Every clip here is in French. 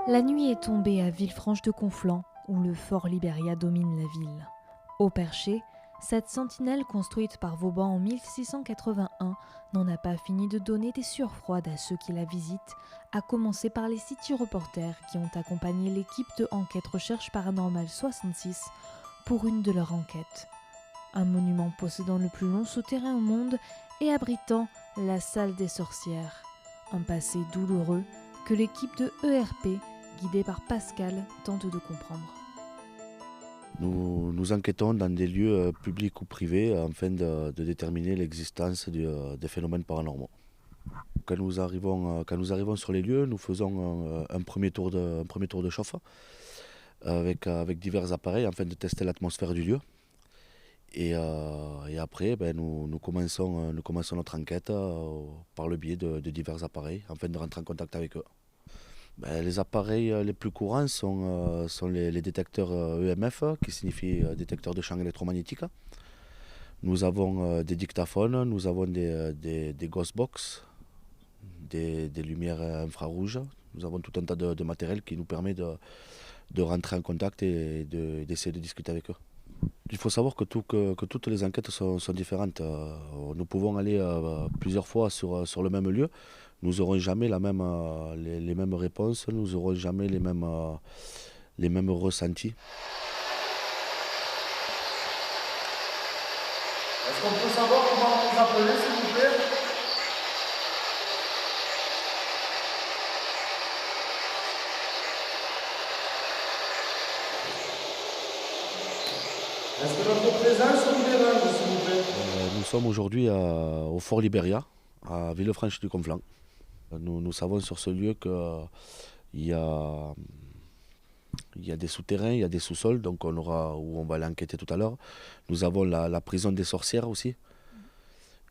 La nuit est tombée à Villefranche-de-Conflans, où le fort Liberia domine la ville. Au perché, cette sentinelle construite par Vauban en 1681 n'en a pas fini de donner des sueurs froides à ceux qui la visitent, à commencer par les City Reporters qui ont accompagné l'équipe de Enquête Recherche Paranormale 66 pour une de leurs enquêtes. Un monument possédant le plus long souterrain au monde et abritant la salle des sorcières. Un passé douloureux que l'équipe de ERP, guidée par Pascal, tente de comprendre. Nous enquêtons dans des lieux publics ou privés afin de déterminer l'existence des phénomènes paranormaux. Quand nous arrivons sur les lieux, nous faisons un premier tour de chauffe avec divers appareils afin de tester l'atmosphère du lieu. Et après, nous commençons notre enquête par le biais de divers appareils afin de rentrer en contact avec eux. Les appareils les plus courants sont les détecteurs EMF, qui signifie détecteur de champ électromagnétique. Nous avons des dictaphones, nous avons des ghost box, des lumières infrarouges. Nous avons tout un tas de matériel qui nous permet de rentrer en contact et d'essayer de discuter avec eux. Il faut savoir que toutes les enquêtes sont différentes. Nous pouvons aller plusieurs fois sur le même lieu. Nous n'aurons jamais les mêmes réponses, nous n'aurons jamais les mêmes ressentis. Est-ce qu'on peut savoir comment vous appelez, s'il vous plaît? Est-ce que notre présence vous dérange, s'il vous plaît? Nous sommes aujourd'hui au fort Liberia, à Villefranche-du-Conflans. Nous savons sur ce lieu qu'il y a des souterrains, il y a des sous-sols, donc où on va l'enquêter tout à l'heure. Nous avons la prison des sorcières aussi.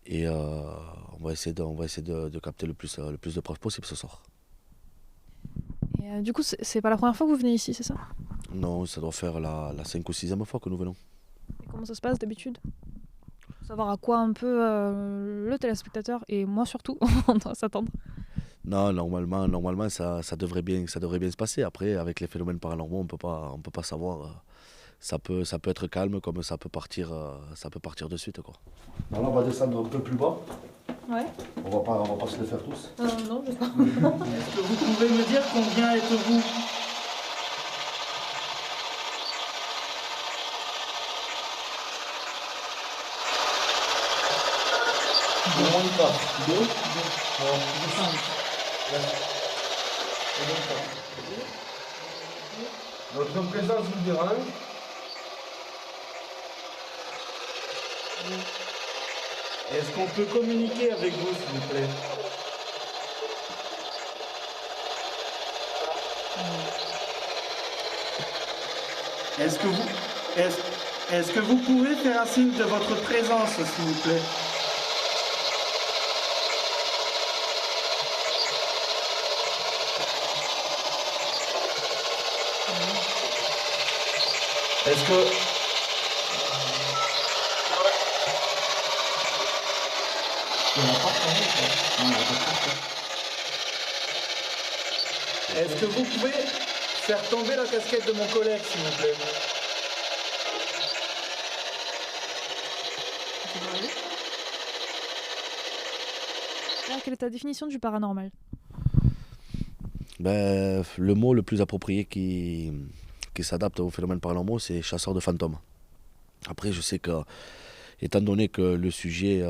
Et on va essayer de capter le plus de preuves possible ce soir. Et du coup, c'est pas la première fois que vous venez ici, c'est ça? Non, ça doit faire la 5e ou 6e fois que nous venons. Et comment ça se passe d'habitude? Savoir à quoi un peu le téléspectateur, et moi surtout, on doit s'attendre. Non, normalement ça devrait bien se passer. Après, avec les phénomènes paranormaux, on peut pas savoir. Ça peut être calme comme ça peut partir de suite, quoi. Alors on va descendre un peu plus bas. Ouais. On va pas se les faire tous. Non, je sais pas. Est-ce que vous pouvez me dire combien êtes-vous? Moins de 4. 2. Alors, je 5. Notre présence vous dérange? Est-ce qu'on peut communiquer avec vous, s'il vous plaît? Est-ce que vous pouvez faire un signe de votre présence, s'il vous plaît? Est-ce que... Est-ce que vous pouvez faire tomber la casquette de mon collègue, s'il vous plaît? Quelle est ta définition du paranormal? Le mot le plus approprié qui s'adapte aux phénomènes paranormaux, c'est chasseur de fantômes. Après, je sais que, étant donné que le sujet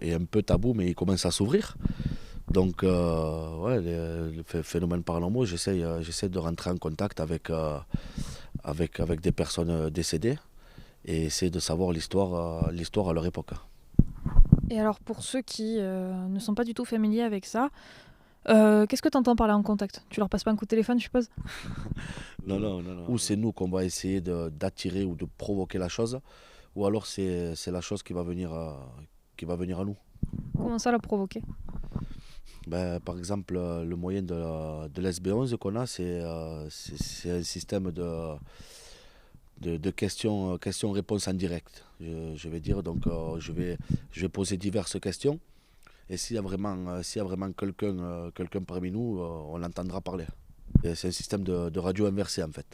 est un peu tabou, mais il commence à s'ouvrir, donc les phénomènes paranormaux, j'essaie de rentrer en contact avec des personnes décédées et essayer de savoir l'histoire à leur époque. Et alors pour ceux qui ne sont pas du tout familiers avec ça, qu'est-ce que tu entends par là en contact? Tu leur passes pas un coup de téléphone, je suppose? Non. Ou c'est nous qu'on va essayer d'attirer ou de provoquer la chose, ou alors c'est la chose qui va venir à nous. Comment ça la provoquer? Par exemple, le moyen de l'SB11 qu'on a, c'est un système de questions-réponses en direct. Je vais dire, donc je vais poser diverses questions. Et s'il y a vraiment quelqu'un parmi nous, on l'entendra parler. C'est un système de radio inversé en fait.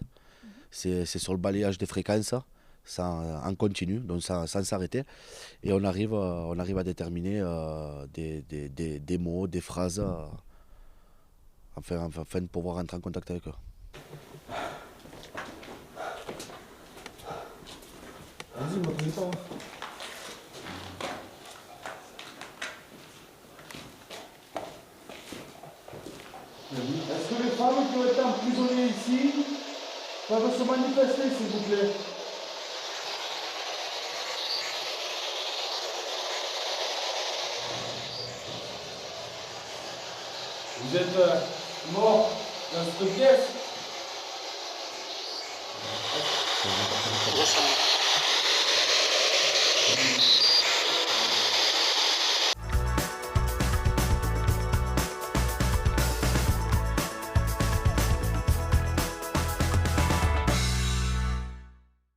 C'est sur le balayage des fréquences, en continu, donc sans s'arrêter. Et on arrive à déterminer des mots, des phrases, afin de pouvoir rentrer en contact avec eux. Vas-y, moi, tous les temps. Est-ce que les femmes qui ont été emprisonnées ici peuvent se manifester, s'il vous plaît? Vous êtes mort dans cette pièce?